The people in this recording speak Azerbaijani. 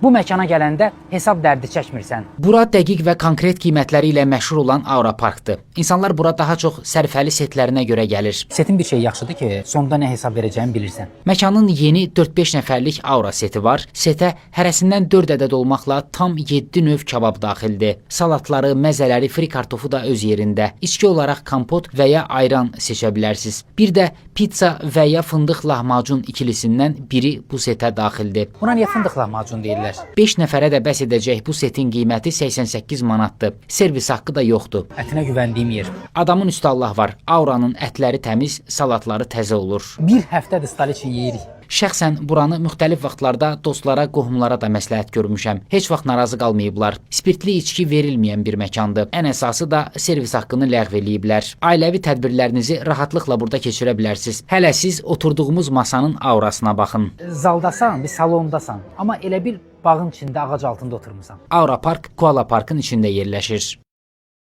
Bu məkana gələndə hesab dərdi çəkmirsən. Bura dəqiq və konkret qiymətləri ilə məşhur olan Aura Parkdır. İnsanlar bura daha çox sərfəli setlərinə görə gəlir. Setin bir şey yaxşıdır ki, sonda nə hesab verəcəyini bilirsən. Məkanın yeni 4-5 nəfərlik Aura seti var. Setə hərəsindən 4 ədəd olmaqla tam 7 növ kabab daxildir. Salatları, məzələri, fri kartofu da öz yerində. İçki olaraq kompot və ya ayran seçə bilərsiniz. Bir də pizza və ya fındıq lahmacun ikilisindən biri bu setə daxildir. Buna niyə fındıq lahmacun deyirlər? 5 nəfərə də bəs edəcək bu setin qiyməti 88 manatdır. Servis haqqı da yoxdur. Ətinə güvəndiyim yer. Adamın üstə Allah var. Auranın ətləri təmiz, salatları təzə olur. Bir həftədir staliçin yeyirik. Şəxsən buranı müxtəlif vaxtlarda dostlara, qohumlara da məsləhət görmüşəm. Heç vaxt narazı qalmayıblar. Spirtli içki verilməyən bir məkandır. Ən əsası da servis haqqını ləğv eləyiblər. Ailəvi tədbirlərinizi rahatlıqla burada keçirə bilərsiniz. Hələ siz oturduğumuz masanın aurasına baxın. Zaldasan, bir salondasan. Amma elə bir bağın içində, ağac altında oturmusan. Aura Park Kuala Parkın içində yerləşir.